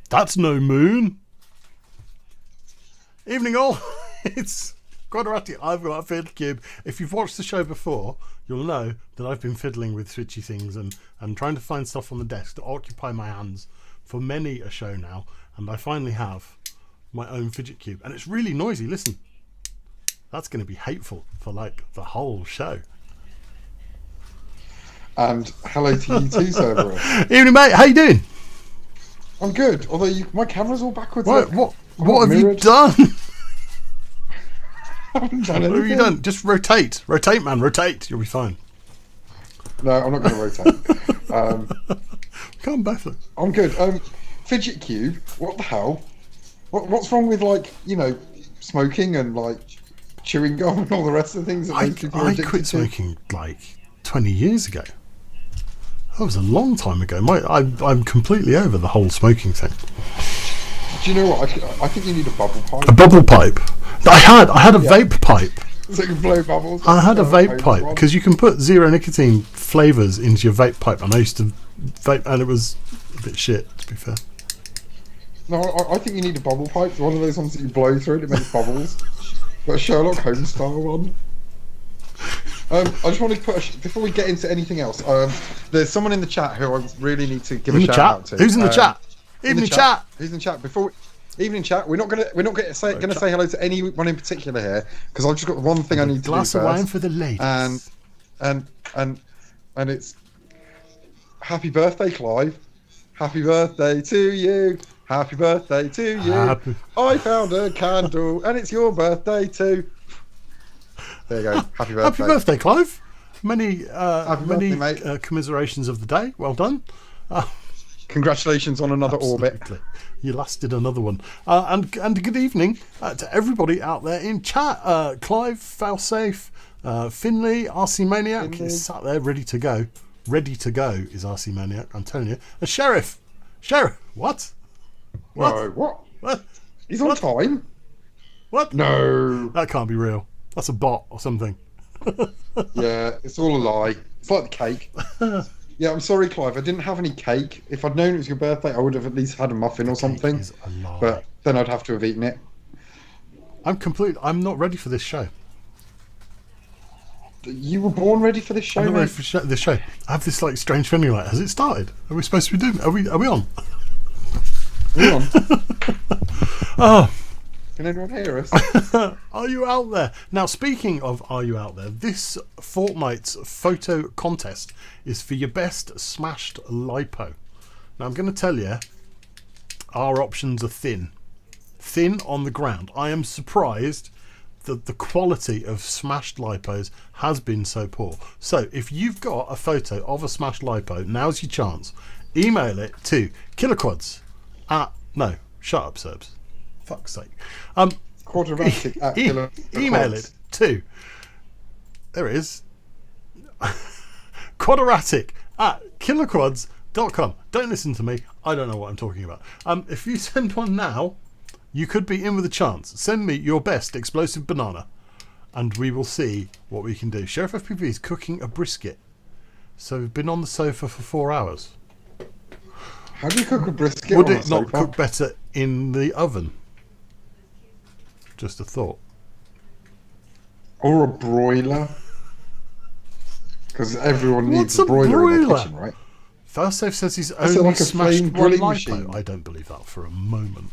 That's no moon. Evening all. It's KWADeRATIC. I've got a fiddle cube. If you've watched the show before, you'll know that I've been fiddling with switchy things and trying to find stuff on the desk to occupy my hands for many a show now. And I finally have my own fidget cube. And it's really noisy. Listen. That's going to be hateful for like the whole show. And hello to you too, Cerberus. Evening, mate. How you doing? I'm good. Although my camera's all backwards. What have you done? I haven't done anything. What have you done? Just rotate. Rotate, man. Rotate. You'll be fine. No, I'm not going to rotate. Come back. I'm good. Fidget cube. What the hell? What's wrong with, like, you know, smoking and like chewing gum and all the rest of the things that most people are I addicted quit to? smoking like 20 years ago. That was a long time ago. I'm completely over the whole smoking thing. Do you know what? I think you need a bubble pipe. A bubble pipe. I had a vape pipe. So you can blow bubbles. I had a vape pipe because you can put zero nicotine flavours into your vape pipe, and I used to vape, and it was a bit shit, to be fair. No, I think you need a bubble pipe. One of those ones that you blow through and it makes bubbles. But a Sherlock Holmes style one. I just wanted to put before we get into anything else. There's someone in the chat who I really need to give a shout out to. Who's in the chat? Evening chat. Who's in the chat? Evening chat. We're not gonna say hello to anyone in particular here because I've just got one thing I need to do first. Glass of wine for the ladies. And it's happy birthday, Clive. Happy birthday to you. Happy birthday to you. I found a candle and it's your birthday too. There you go. Happy birthday. Happy birthday, Clive. Many birthday, mate. commiserations of the day. Well done. Congratulations on another orbit. You lasted another one. And good evening to everybody out there in chat. Clive, Failsafe, Finley, RC Maniac is sat there ready to go. Ready to go is RC Maniac, I'm telling you. A Sheriff, what? No, what? He's on time. What? No. That can't be real. That's a bot or something. Yeah, it's all a lie. It's like the cake. Yeah, I'm sorry, Clive. I didn't have any cake. If I'd known it was your birthday, I would have at least had a muffin or something. Is a lie. But then I'd have to have eaten it. I'm not ready for this show. You were born ready for this show, I'm not mate? ready for this show. I have this like strange feeling like, has it started? Are we supposed to be doing? Are we on? Are you on? Oh. Can anyone hear us? Are you out there? Now, speaking of Are You Out There, this fortnight's photo contest is for your best smashed lipo. Now, I'm going to tell you, our options are thin. Thin on the ground. I am surprised that the quality of smashed lipos has been so poor. So, if you've got a photo of a smashed lipo, now's your chance. Email it to KWADeRATIC at... No, shut up, Serbs. Fuck's sake. KWADeRATIC at Killer. Email it to... There it is. KWADeRATIC at killerquads.com. Don't listen to me. I don't know what I'm talking about. If you send one now, you could be in with a chance. Send me your best explosive banana and we will see what we can do. Sheriff FPV is cooking a brisket. So we've been on the sofa for 4 hours. How do you cook a brisket? Would it not cook better in the oven? Just a thought. Or a broiler? Because everyone needs a broiler in their kitchen, right? Failsafe says he's only like a smashed flame one grilling lipo. machine. I don't believe that for a moment.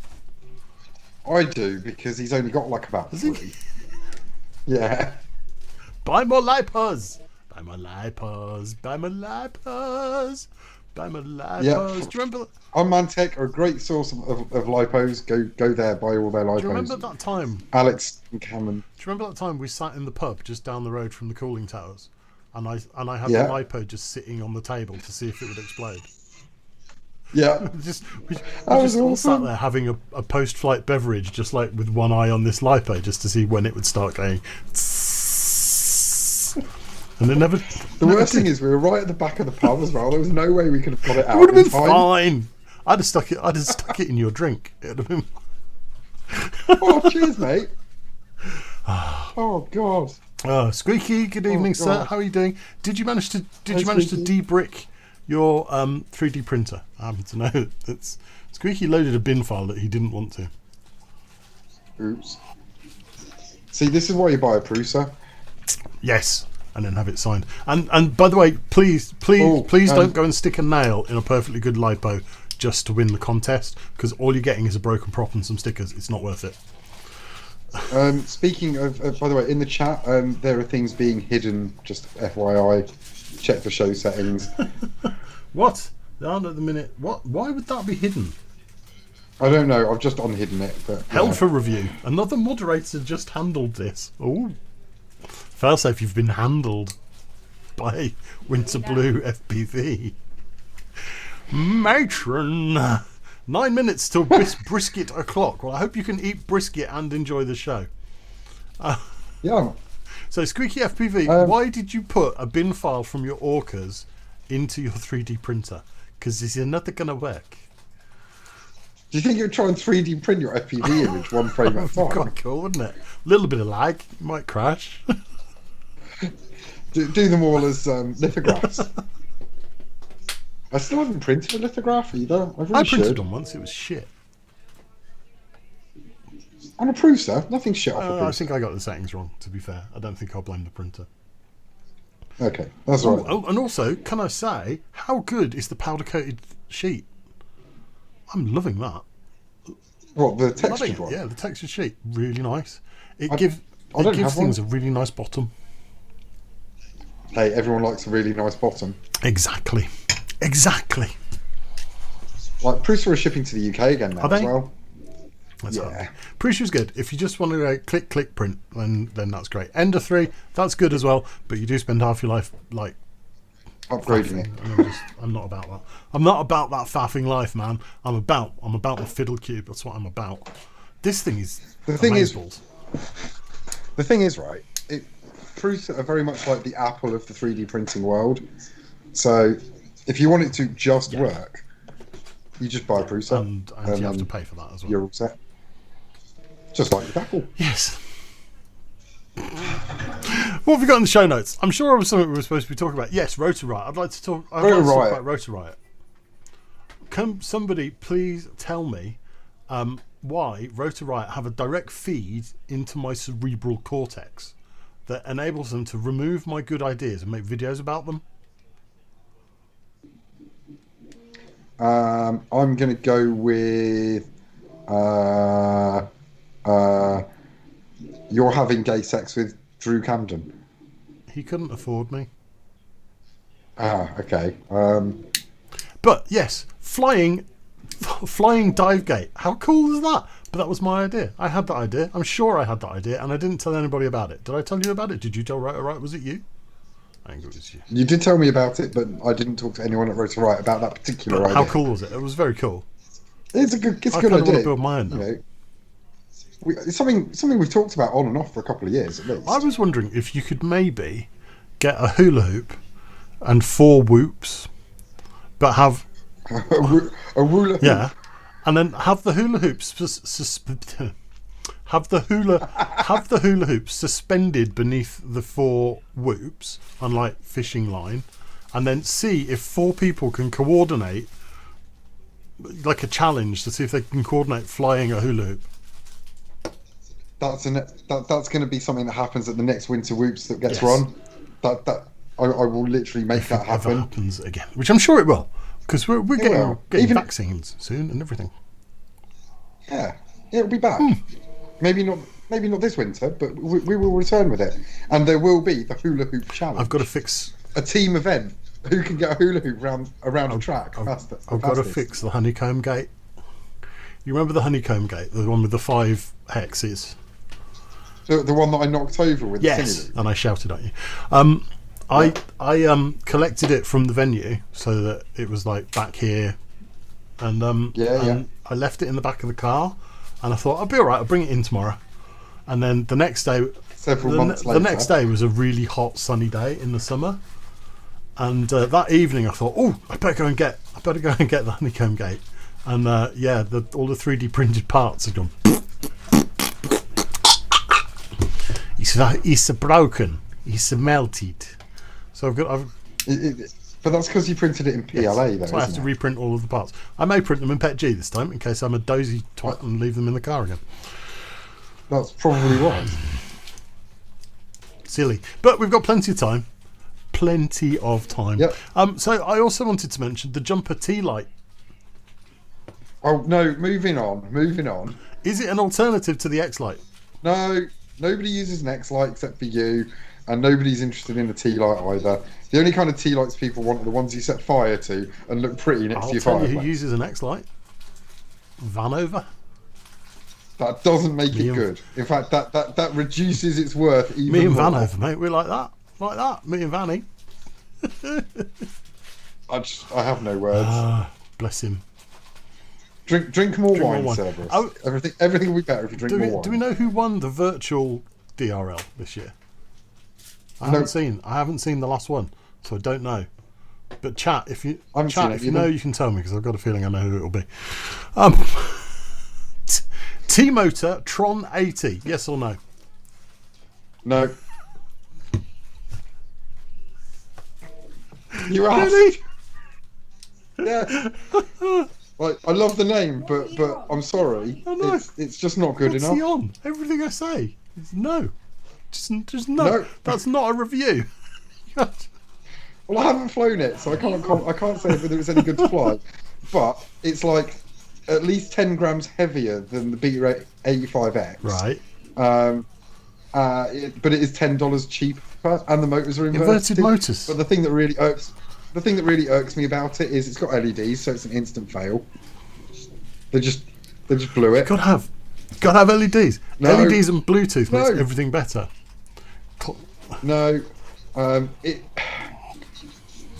I do, because he's only got like about 3. Yeah. Buy more lipos. Buy more lipos. Buy more lipos. Buy more lipos. Yeah. Do you remember? On Mantech are a great source of lipos. Go there, buy all their lipos. Do you remember that time? Alex and Cameron. Do you remember that time we sat in the pub just down the road from the cooling towers, and I had Yeah. the lipo just sitting on the table to see if it would explode. Yeah. we just was all sat awesome. there having a post-flight beverage, just like with one eye on this lipo, just to see when it would start going. And it never. The worst thing is we were right at the back of the pub as well. There was no way we could have got it out. It would have in been time. fine. I'd have stuck it in your drink. It would have been. Oh, cheers, mate. Oh God. Squeaky, good evening, sir. God. How are you doing? Did you manage to de-brick your 3D printer? I happen to know that Squeaky loaded a bin file that he didn't want to. Oops. See, this is why you buy a Prusa. Yes, and then have it signed. And by the way, please don't go and stick a nail in a perfectly good lipo just to win the contest, because all you're getting is a broken prop and some stickers. It's not worth it. Speaking of, by the way, in the chat, there are things being hidden. Just FYI, check the show settings. What? They aren't at the minute. What? Why would that be hidden? I don't know. I've just unhidden it. But Held for review. Another moderator just handled this. Oh, failsafe, you've been handled by wyntrblueFPV. Matron. 9 minutes till brisket o'clock. Well, I hope you can eat brisket and enjoy the show. Yeah. So, Squeaky FPV, why did you put a bin file from your orcas into your 3D printer? Because this is not going to work. Do you think you'd try and 3D print your FPV image one frame at a time? Quite cool, wouldn't it? A little bit of lag, you might crash. do them all as lithographs. I still haven't printed a lithograph either. I printed one once, it was shit. On a Prusa? Nothing shit off a Prusa. I think I got the settings wrong, to be fair. I don't think I'll blame the printer. Okay, that's all right. Oh, and also, can I say, how good is the powder-coated sheet? I'm loving that. What, the textured one? Yeah, the textured sheet. Really nice. It I gives things one. a really nice bottom. Hey, everyone likes a really nice bottom. Exactly. Exactly. Like, Prusa are shipping to the UK again now as well. Yeah. Prusa's good. If you just want to click print, then that's great. Ender 3, that's good as well, but you do spend half your life like upgrading it. And I'm not about that. I'm not about that faffing life, man. I'm about the fiddle cube. That's what I'm about. This thing is the thing is right. Prusa are very much like the Apple of the 3D printing world. So if you want it to just work, you just buy a Prusa, and you have to pay for that as well. You're all set. Just like with Apple. Yes. What have we got in the show notes? I'm sure it was something we were supposed to be talking about. Yes, Rotor Riot. I'd like to talk about Rotor Riot. Can somebody please tell me why Rotor Riot have a direct feed into my cerebral cortex that enables them to remove my good ideas and make videos about them? I'm going to go with you're having gay sex with Drew Camden. He couldn't afford me. Ah, okay. But yes, flying dive gate. How cool is that? But that was my idea. I had that idea. I'm sure I had that idea, and I didn't tell anybody about it. Did I tell you about it? Did you tell Rotor Riot? Was it you? I think it was you. You did tell me about it, but I didn't talk to anyone at Rotor Riot about that particular idea. How cool was it? It was very cool. It's a good idea. I want to build my own now. It's something we've talked about on and off for a couple of years at least. I was wondering if you could maybe get a hula hoop and 4 whoops, but have a hula hoop. Yeah, and then have the hula hoops have the hula hoops suspended beneath the 4 whoops on like fishing line, and then see if 4 people can coordinate, like a challenge to see if they can coordinate flying a hula hoop. That's going to be something that happens at the next Winter Whoops that gets run. I will literally make that happen. If it happens again, which I'm sure it will, because we're getting vaccines soon and everything. Yeah, it'll be back. Maybe not this winter, but we will return with it, and there will be the hula hoop challenge. I've got to fix a team event. Who can get a hula hoop around a track? I've got to fix the honeycomb gate. You remember the honeycomb gate, the one with the 5 hexes? The one that I knocked over with. Yes, and I shouted at you. I collected it from the venue so that it was like back here, and I left it in the back of the car, and I thought I'll be all right. I'll bring it in tomorrow, and then the next day, the next day was a really hot sunny day in the summer, and that evening I thought, oh, I better go and get the honeycomb gate, and all the 3D printed parts had gone. It's broken. It's melted. So I've But that's because you printed it in PLA, though. So I have to reprint all of the parts. I may print them in PETG this time, in case I'm a dozy twat and leave them in the car again. That's probably right. Silly. But we've got plenty of time. Plenty of time. Yep. So I also wanted to mention the jumper T-light. Oh, no, moving on. Is it an alternative to the X-light? No, nobody uses an X-light except for you, and nobody's interested in the T-light either. The only kind of T-lights people want are the ones you set fire to and look pretty next to your I'll tell you fireplace. who uses an X-light. Vanover. That doesn't make it good. In fact, that reduces its worth even more. Me and Vanover, mate, we're like that. Like that, me and Vanny. I have no words. Bless him. Drink more wine, Cerberus. Oh, everything will be better if you drink more wine. Do we know who won the virtual DRL this year? I haven't seen the last one, so I don't know. But chat, if you know, you can tell me, because I've got a feeling I know who it'll be. T-Motor Tron 80, yes or no? No. You asked. Really? Yeah. Like, I love the name, but I'm sorry. It's just not good enough. What's he on? Everything I say is no. Just no. No. That's not a review. Well, I haven't flown it, so I can't say whether it's any good to fly. But it's like at least 10 grams heavier than the BlueVelvet 85X. Right. But it is $10 cheaper, and the motors are inverted motors. But the thing that really irks me about it is it's got LEDs, so it's an instant fail. They just blew it. Gotta have LEDs. No. LEDs and Bluetooth makes everything better. No,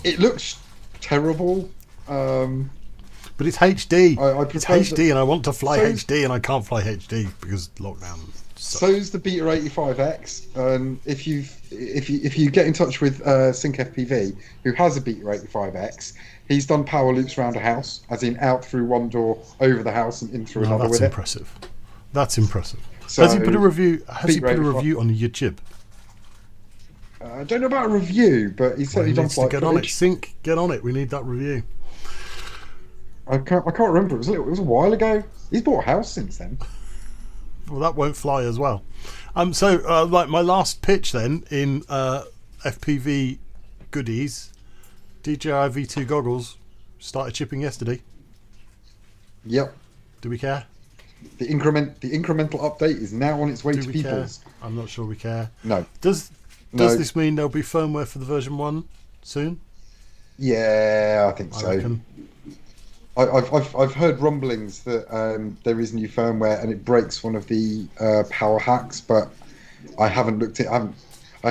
it looks terrible. But it's HD. It's HD, and I want to fly HD, and I can't fly HD because lockdown. So's the Beta 85X, and if you get in touch with Sync FPV, who has a Beta 85X, he's done power loops around a house, as in out through one door, over the house, and in through another with impressive. That's impressive. So, has he put a review? Has he put a review on YouTube? I don't know about a review, but he's certainly done flight footage. Get on it, Sync. Get on it. We need that review. I can't remember. It was a while ago. He's bought a house since then. Well, that won't fly as well. Like my last pitch then in FPV goodies, DJI V2 goggles started shipping yesterday. Yep. Do we care? The incremental update is now on its way to people's. I'm not sure we care. No. Does this mean there'll be firmware for the version 1 soon? Yeah, I think so. Reckon. I've heard rumblings that there is new firmware and it breaks one of the power hacks, but I haven't looked it. I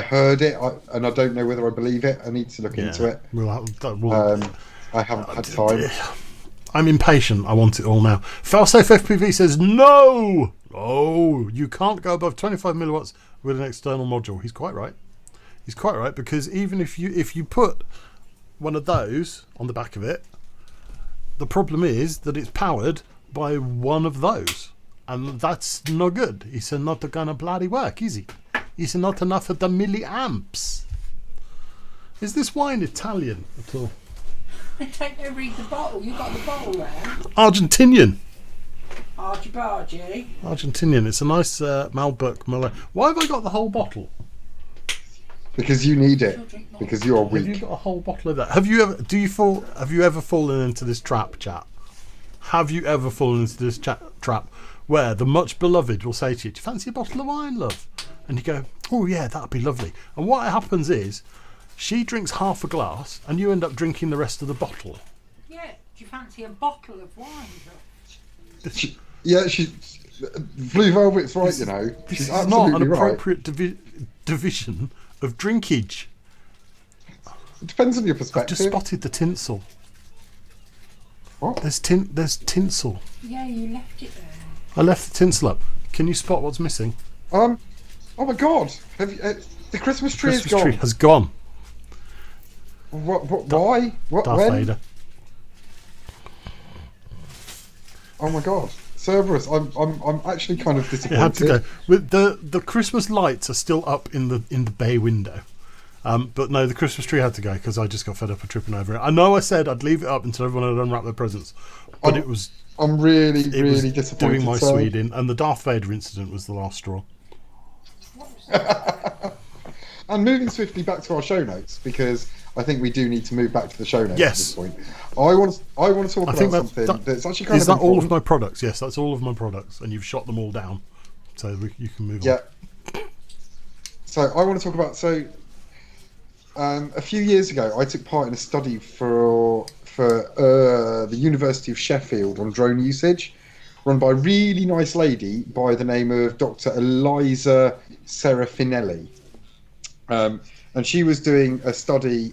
heard it, and I don't know whether I believe it. I need to look into it. I haven't had time. I'm impatient. I want it all now. Failsafe FPV says no. Oh, you can't go above 25 milliwatts with an external module. He's quite right. He's quite right, because even if you put one of those on the back of it, the problem is that it's powered by one of those, and that's no good. It's not gonna bloody work, is it? It's not enough of the milliamps. Is this wine Italian at all? I don't know, read the bottle. You got the bottle there? Argentinian. Argy. Argentinian. It's a nice Malbec Malay. Why have I got the whole bottle? Because you need it. Because you are weak. Have you got a whole bottle of that? Have you ever fallen into this trap, chat? Have you ever fallen into this trap where the much beloved will say to you, "Do you fancy a bottle of wine, love?" And you go, "Oh yeah, that'd be lovely." And what happens is, she drinks half a glass, and you end up drinking the rest of the bottle. Yeah. Do you fancy a bottle of wine, love? She's BlueVelvet's right. You know, This she's is not an absolutely right. appropriate division of drinkage. It depends on your I've perspective. just spotted the tinsel. What? There's tinsel. Yeah, you left it there. I left the tinsel up. Can you spot what's missing? Oh my God! Have you, the Christmas tree is Christmas gone. tree has gone. Why? Darth When? Vader. Oh my God, Cerberus! I'm actually kind of disappointed. It had to go. With the Christmas lights are still up in the bay window, But no, the Christmas tree had to go because I just got fed up of tripping over it. I know I said I'd leave it up until everyone had unwrapped their presents, but I'm really was disappointed. doing my Swede in, and the Darth Vader incident was the last straw. And moving swiftly back to our show notes, because I think we do need to move back to the show notes at this point. I want to talk about something that's actually kind of important. Is that all of my products? Yes, that's all of my products, and you've shot them all down, so you can move on. Yeah. So I want to talk about a few years ago, I took part in a study for the University of Sheffield on drone usage, run by a really nice lady by the name of Dr. Eliza Serafinelli. And she was doing a study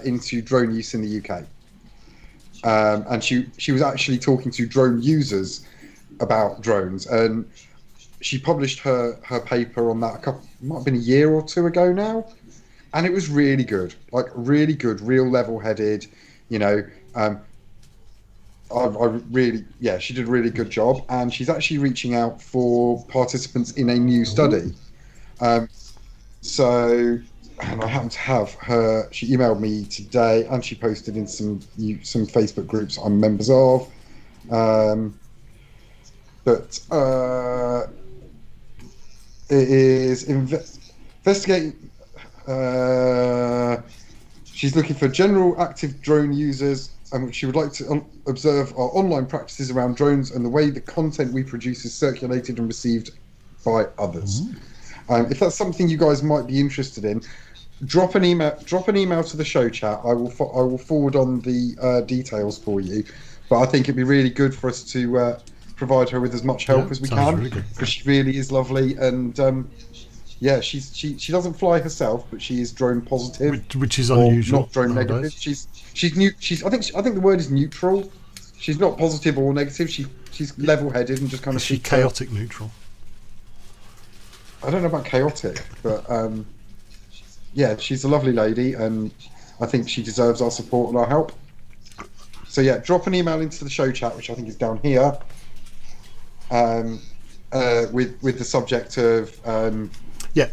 into drone use in the UK. And she was actually talking to drone users about drones. And she published her paper on that might have been a year or two ago now. And it was really good, really good, real level-headed, she did a really good job. And she's actually reaching out for participants in a new study. And I happen to have she emailed me today, and she posted in some Facebook groups I'm members of. But it is investigating. She's looking for general active drone users, and she would like to observe our online practices around drones and the way the content we produce is circulated and received by others. If that's something you guys might be interested in, drop an email to the show chat. I will forward on the details for you. But I think it'd be really good for us to provide her with as much help as we can, because she really is lovely. And she doesn't fly herself, but she is drone positive, which is unusual. Not drone negative. She's I think the word is neutral. She's not positive or negative. She's level-headed and just kind of. Is she chaotic neutral? I don't know about chaotic, but she's a lovely lady, and I think she deserves our support and our help. So drop an email into the show chat, which I think is down here, with the subject of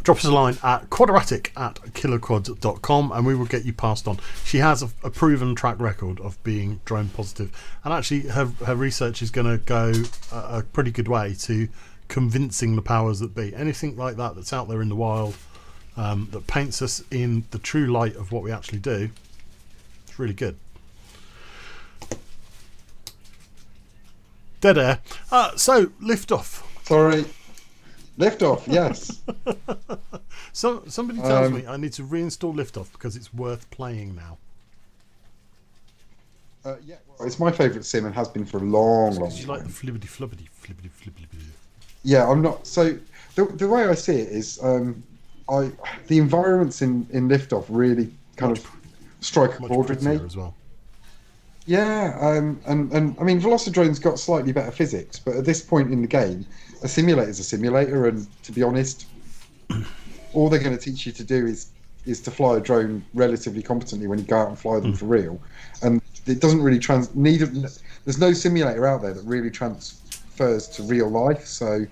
drop us a line at KWADeRATIC@kiloquads.com, and we will get you passed on. She has a proven track record of being drone positive, and actually her research is going to go a pretty good way to convincing the powers that be. Anything like that's out there in the wild that paints us in the true light of what we actually do, it's really good. Dead air. So liftoff. Sorry, liftoff. Yes. So somebody tells me I need to reinstall liftoff because it's worth playing now. It's my favourite sim and has been for a long time. You like the flibbity. Yeah, I'm not. So the way I see it is, the environments in Liftoff really kind of strike a chord with me as well. Yeah, and I mean, Velocidrone's got slightly better physics, but at this point in the game, a simulator is a simulator, and to be honest, all they're going to teach you to do is to fly a drone relatively competently when you go out and fly them for real, and it doesn't really there's no simulator out there that really transfers to real life, so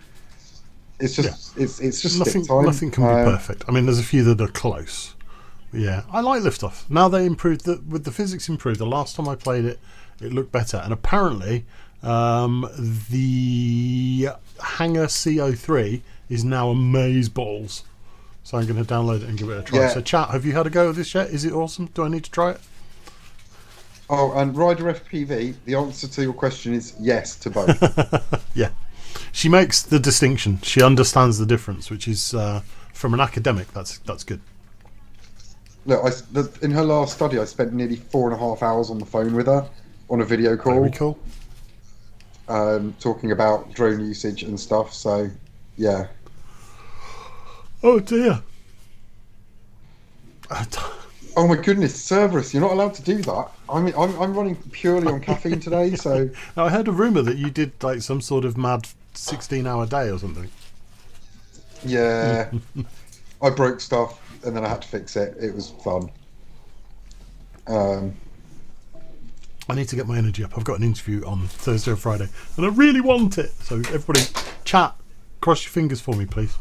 it's just it's just nothing can be perfect. I mean, there's a few that are close. Yeah, I like Liftoff. Now they improved with the physics improved. The last time I played it, it looked better, and apparently the Hangar CO3 is now amazeballs. So I'm going to download it and give it a try. Yeah. So chat, have you had a go at this yet? Is it awesome? Do I need to try it? Oh, and Rider FPV, the answer to your question is yes to both. Yeah. She makes the distinction. She understands the difference, which is, from an academic, that's good. Look, in her last study, I spent nearly 4.5 hours on the phone with her on a video call. Very cool. Talking about drone usage and stuff. So, yeah. Oh dear. Oh my goodness, Cerberus! You're not allowed to do that. I mean, I'm running purely on caffeine today. So now I heard a rumor that you did like some sort of mad 16-hour day or something. Yeah, I broke stuff and then I had to fix it. It was fun. I need to get my energy up. I've got an interview on Thursday or Friday, and I really want it. So everybody, chat, cross your fingers for me, please.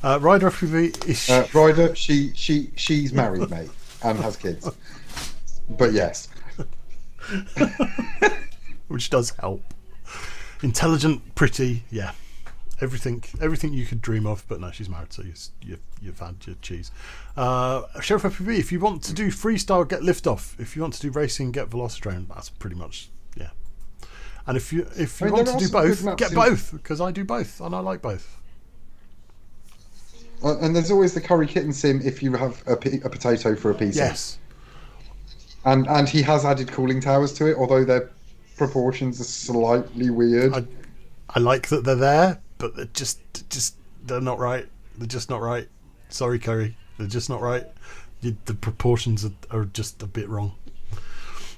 Ryder FPV is Ryder, she's married, mate, and has kids. But yes. which does help. Intelligent, pretty, yeah. Everything you could dream of, but no, she's married, so you've had your cheese. Sheriff FPV, if you want to do freestyle, get liftoff. If you want to do racing, get Velocitron. That's pretty much, yeah. And if you want to do both, get both, because I do both, and I like both. And there's always the curry kitten sim if you have a potato for a PC. Yes. And he has added cooling towers to it, although their proportions are slightly weird. I like that they're there, but they're not right. They're just not right. Sorry, Curry. They're just not right. The proportions are just a bit wrong.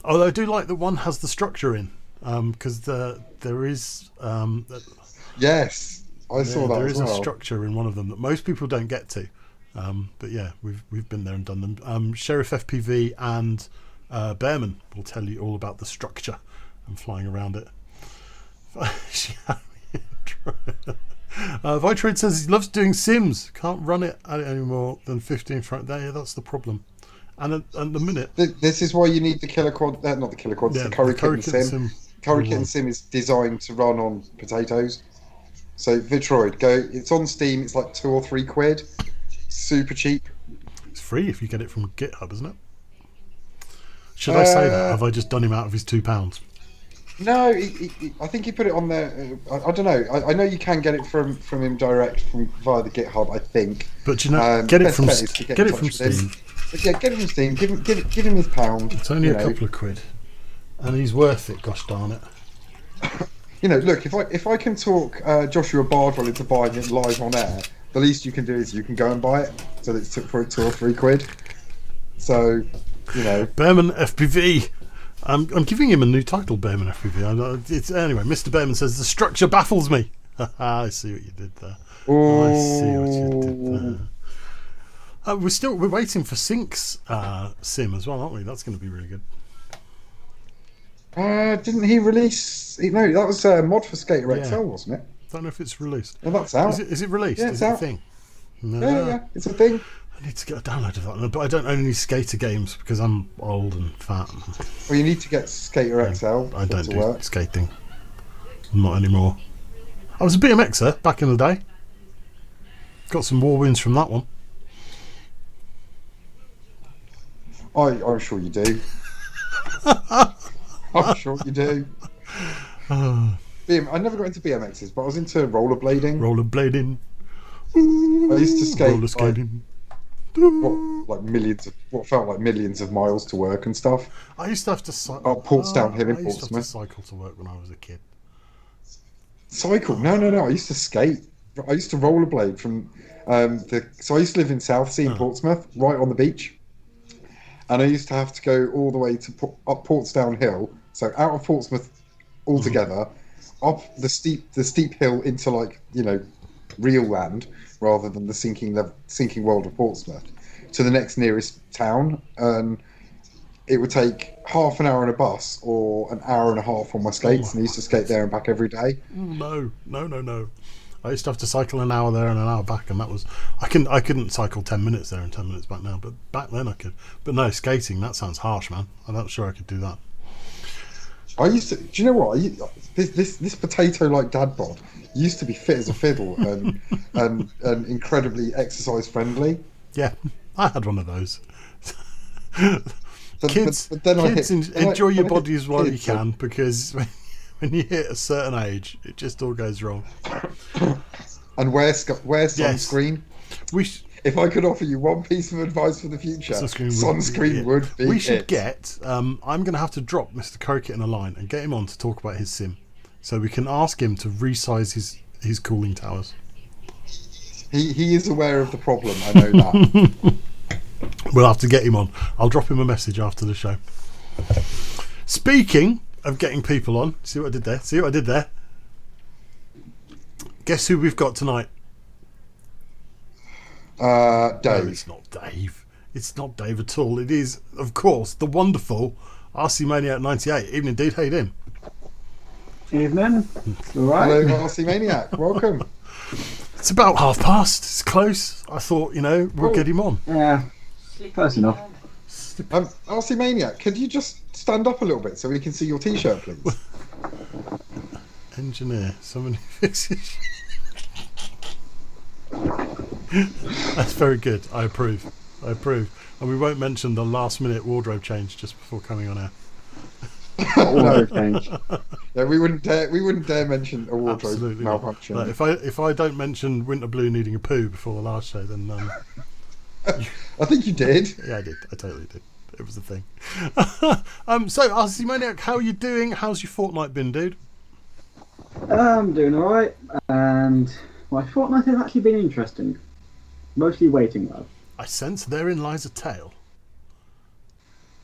Although I do like that one has the structure in, because there is. Yes, I saw that. There as is well. a structure in one of them that most people don't get to. But yeah, we've been there and done them. Sheriff FPV and Bearman will tell you all about the structure and flying around it. Vitrade says he loves doing sims. Can't run it at it any more than 15 front there. Yeah, that's the problem. And the minute this is why you need the killer quad. Not the killer quad. Yeah, the curry the Curry kitten sim. Curry kitten sim is designed to run on potatoes. So Vitroid, go. It's on Steam. It's like £2 or £3. Super cheap. it's free if you get it from GitHub, isn't it? Should I say that? Have I just done him out of his £2? No, I think he put it on there. I don't know. I know you can get it from him direct via the GitHub. I think. But you know, get it from Steam. Steam. Yeah, get it from Steam. Give him his £1. It's only a couple of quid, and he's worth it. Gosh darn it! You know, look, if I can talk Joshua Bardwell into buying it live on air, the least you can do is you can go and buy it. So it's for £2 or £3. So, you know, Bearman FPV. I'm giving him a new title, Bearman FPV. Anyway, Mr. Bearman says the structure baffles me. I see what you did there. I see what you did there. We're waiting for Sync's sim as well, aren't we? That's going to be really good. Didn't he release? No, that was a mod for Skater XL, wasn't it? Don't know if it's released. Well, that's out. Is it released? Yeah, is it out. a thing? No. Yeah, it's a thing. I need to get a download of that, but I don't own any skater games because I'm old and fat. Well, you need to get Skater XL. I don't do skating. Not anymore. I was a BMXer back in the day. Got some war wins from that one. I'm sure you do. I'm sure you do. I never got into BMXs, but I was into rollerblading. Rollerblading. I used to skate roller skating. What felt like millions of miles to work and stuff. I used to have to cycle. Portsdown Hill in I used to have to Portsmouth. cycle to work when I was a kid. Cycle? No. I used to skate. I used to rollerblade from So I used to live in Southsea in Portsmouth, right on the beach, and I used to have to go all the way to up Portsdown Hill, so out of Portsmouth altogether, up the steep hill into real land rather than the sinking world of Portsmouth, to the next nearest town, and it would take half an hour on a bus or an hour and a half on my skates, and I used to skate there and back every day. No. I used to have to cycle an hour there and an hour back, and that was I couldn't cycle 10 minutes there and 10 minutes back now, but back then I could. But no, skating, that sounds harsh, man. I'm not sure I could do that. I used to. Do you know what? This potato-like dad bod used to be fit as a fiddle and incredibly exercise friendly. Yeah, I had one of those. But kids then enjoy your bodies while you can, because when you hit a certain age, it just all goes wrong. And wear sunscreen. Yes. If I could offer you one piece of advice for the future, sunscreen would be We should get. I'm going to have to drop Mr. Kirkit in a line and get him on to talk about his sim, so we can ask him to resize his cooling towers. He is aware of the problem. I know that. We'll have to get him on. I'll drop him a message after the show. Speaking of getting people on, see what I did there? Guess who we've got tonight? Dave. No, it's not Dave. It's not Dave at all. It is, of course, the wonderful RC Maniac 98. Evening, dude. How you doing? Evening. All right. Hello, RC Maniac. Welcome. It's about past. It's close. I thought, we'll get him on. Yeah, Slip close enough. RC Maniac, could you just stand up a little bit so we can see your T-shirt, please? Engineer, someone who fixes. That's very good. I approve. And we won't mention the last-minute wardrobe change just before coming on air. No change. Yeah, we wouldn't dare mention a wardrobe Absolutely malfunction. not. If I don't mention Winter Blue needing a poo before the last show, then I think you did. yeah, I did. I totally did. It was a thing. So, RC Maniac, how are you doing? How's your fortnight been, dude? I'm doing alright, and my fortnight has actually been interesting. Mostly waiting, though. I sense therein lies a tale.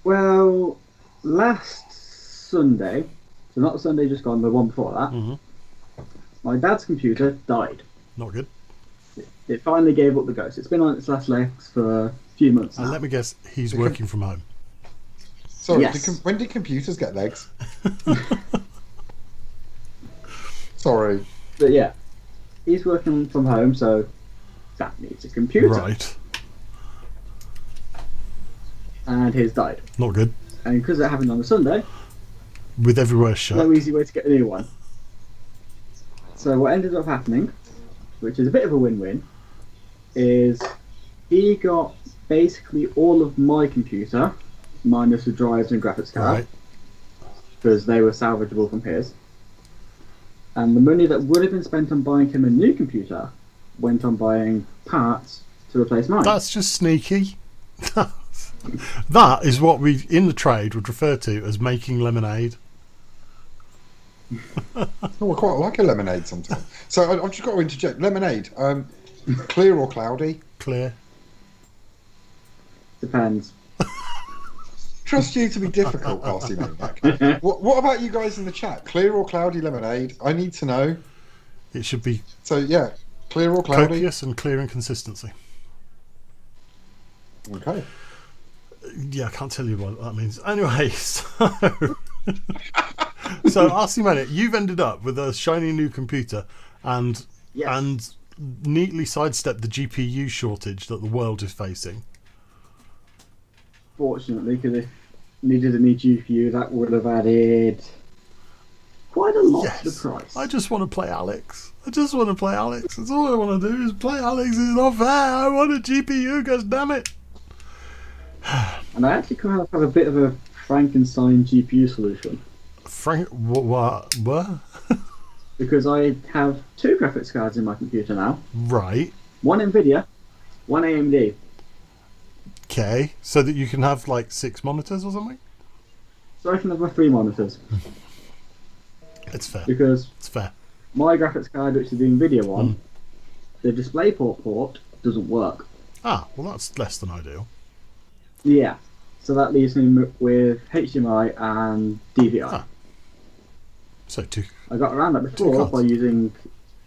Well, last Sunday, so not the Sunday just gone, the one before that, Mhm. my dad's computer died. Not good. It finally gave up the ghost. It's been on its last legs for a few months now. And let me guess, he's working from home. Sorry, Yes. when did computers get legs? Sorry. But yeah, he's working from home, so that needs a computer. Right. And his died. Not good. And because it happened on a Sunday, With everywhere shut. no easy way to get a new one. So what ended up happening, which is a bit of a win-win, is he got basically all of my computer, minus the drives and graphics card, Right. because they were salvageable from his. And the money that would have been spent on buying him a new computer went on buying parts to replace mine. That's just sneaky. That is what we, in the trade, would refer to as making lemonade. Oh, I quite like a lemonade sometimes. So I've just got to interject. Lemonade, clear or cloudy? Clear. Depends. Trust you to be difficult, RC Maniac. What about you guys in the chat? Clear or cloudy lemonade? I need to know. It should be So yeah, clear or cloudy? copious and clear in consistency. Okay. Yeah, I can't tell you what that means. Anyway, so RC Maniac, you've ended up with a shiny new computer and Yes. and neatly sidestepped the GPU shortage that the world is facing. Fortunately, because if needed a new GPU, that would have added quite a lot to the Yes. price. I just want to play Alex. That's all I want to do is play Alex. It's not fair. I want a GPU, gosh damn it. And I actually kind of have a bit of a Frankenstein GPU solution. Frank, what? Because I have two graphics cards in my computer now. Right. One NVIDIA, one AMD. Okay. So that you can have like 6 monitors or something? So I can have my 3 monitors. It's fair. Because It's fair. my graphics card, which is the NVIDIA one, the DisplayPort port doesn't work. Ah, well that's less than ideal. Yeah. So that leaves me with HDMI and DVI. Ah. So two. I got around that before cards. by using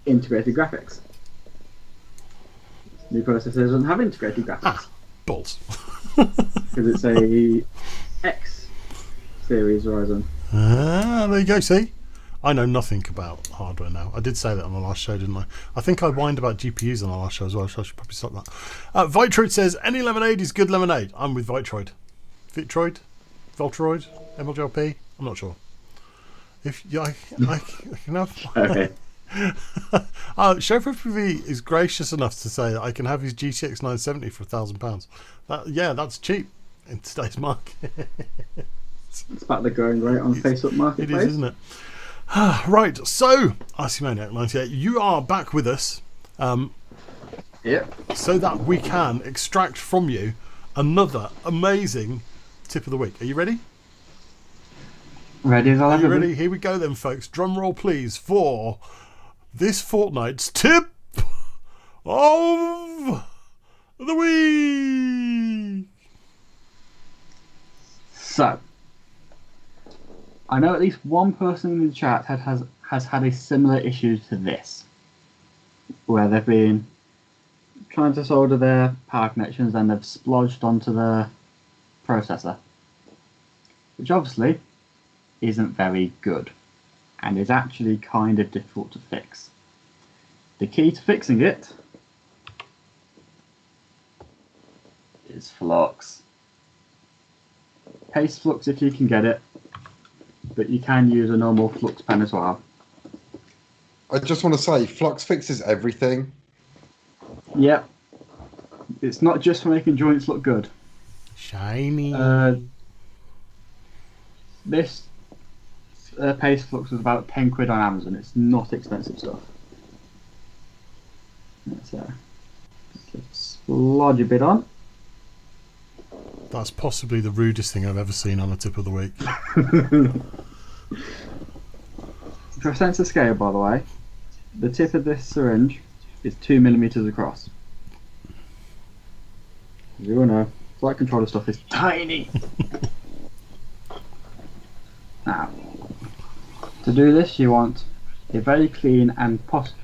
integrated graphics. New processor doesn't have integrated graphics Ah, balls. because it's a X series Ryzen. Ah, there you go. See, I know nothing about hardware now. I did say that on the last show, didn't I? I think I whined about GPUs on the last show as well, so I should probably stop that. Vitroid says, any lemonade is good lemonade. I'm with Vitroid. Vitroid? Voltroid? MLJLP? I'm not sure. If yeah, I can have... Okay. Chef FPV is gracious enough to say that I can have his GTX 970 for £1,000. Yeah, that's cheap in today's market. It's about the going rate on Facebook It Marketplace. is, isn't it? Right, so RC Maniac 98, you are back with us Yep. so that we can extract from you another amazing tip of the week. Are you ready? Ready as I'll Are you ever be. ready? Here we go then, folks. Drum roll, please, for this fortnight's tip of the week. So, I know at least one person in the chat has had a similar issue to this, where they've been trying to solder their power connections and they've splodged onto the processor, which obviously isn't very good and is actually kind of difficult to fix. The key to fixing it is flux. Paste flux if you can get it, but you can use a normal flux pen as well. I just want to say, flux fixes everything. Yep. It's not just for making joints look good. Shiny. This paste flux was about 10 quid on Amazon. It's not expensive stuff. Let's just splodge a bit on. That's possibly the rudest thing I've ever seen on a tip of the week. For a sense of scale, by the way, the tip of this syringe is 2 millimeters across. You all know, flight controller stuff is tiny. Now, to do this, you want a very clean and,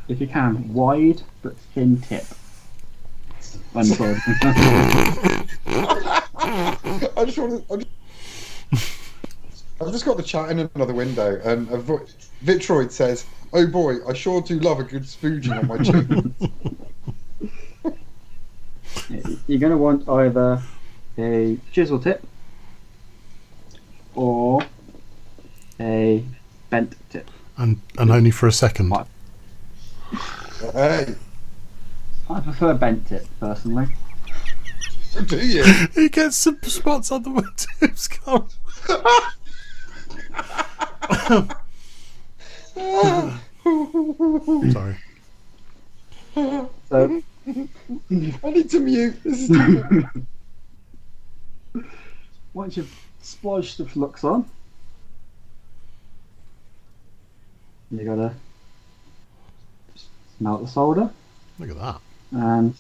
if you can, wide but thin tip. I just want to. I've just got the chat in another window, and Vitroid says, "Oh boy, I sure do love a good spooging on my chin." You're going to want either a chisel tip or a bent tip. And only for a second. Hey, I prefer bent tip, personally. do you? He gets some spots on the tips. Sorry. So, I need to mute. This is too once you've splodged the flux on, you gotta melt the solder Look at that. and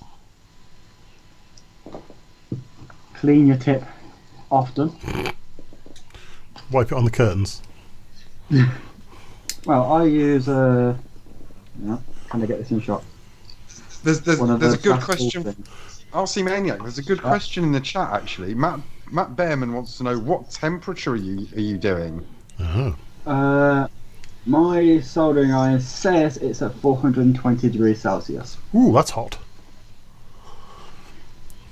clean your tip often. Wipe it on the curtains. Well, I use trying to get this in shot. There's a good fast question. ball things. RC Maniac, there's a good question in the chat actually. Matt Behrman wants to know, what temperature are you doing? Oh. My soldering iron says it's at 420 degrees Celsius. Ooh, that's hot.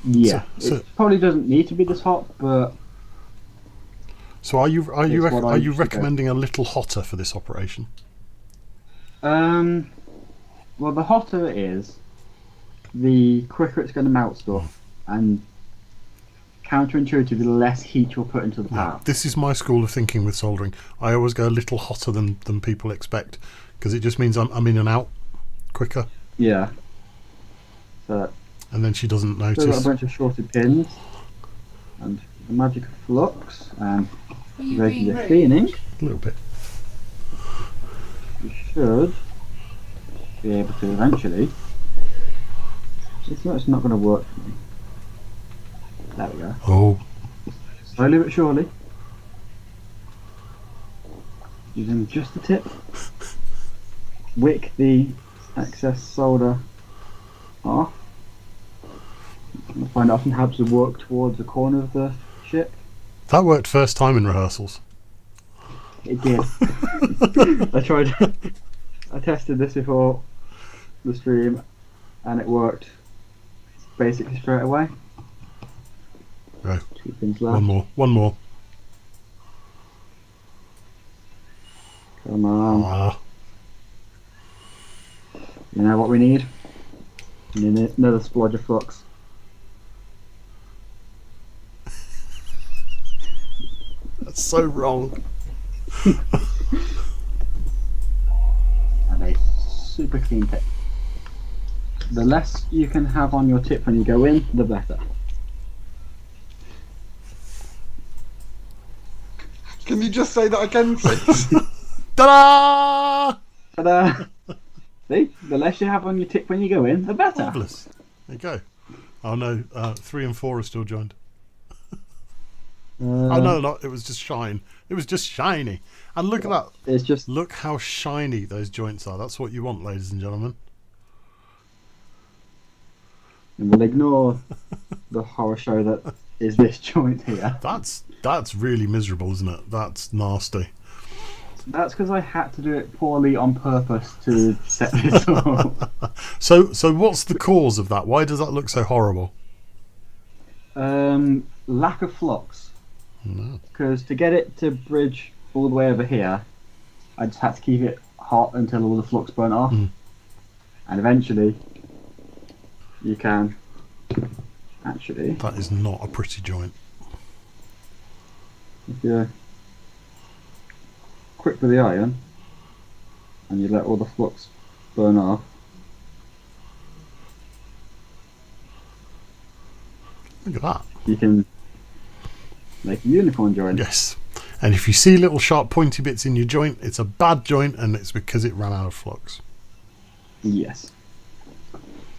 Yeah, So- it probably doesn't need to be this hot, but So are you It's what I usually do. recommending a little hotter for this operation? well, the hotter it is, the quicker it's going to melt stuff, and counterintuitively, the less heat you'll put into the Yeah, part. this is my school of thinking with soldering. I always go a little hotter than people expect, because it just means I'm in and out quicker, Yeah. So, and then she doesn't still got a notice. bunch of shorted pins, and the magic of flux, and Are you regular being rude? cleaning, A little bit. you should be able to eventually. It's not going to work for me. There we go. Oh, Slowly but surely. Using just the tip. Wick the excess solder off. I find it often helps to work towards the corner of the ship. that worked first time in rehearsals. It did. I tested this before the stream and it worked basically straight away. Right. 2 pins left. One more. Come on. Ah, You know what we need? We need another splodge of flux. that's so wrong. And a super clean tip. The less you can have on your tip when you go in, the better. Can you just say that again, please? Ta-da! Ta-da! See? The less you have on your tip when you go in, the better. Marvellous. There you go. Oh no, 3 and 4 are still joined. Oh no, not. It was just shine. It was just shiny. And look at that. It's just Look how shiny those joints are. That's what you want, ladies and gentlemen. and we'll ignore the horror show that is this joint here. That's really miserable, isn't it? That's nasty. That's because I had to do it poorly on purpose to set this up. So what's the cause of that? Why does that look so horrible? Lack of flux. No. Because to get it to bridge all the way over here, I just had to keep it hot until all the flux burnt off. Mm. And eventually, you can actually, That is not a pretty joint. if you're quick with the iron and you let all the flux burn off, Look at that. you can make a unicorn joint. Yes. And if you see little sharp pointy bits in your joint, it's a bad joint and it's because it ran out of flux. Yes.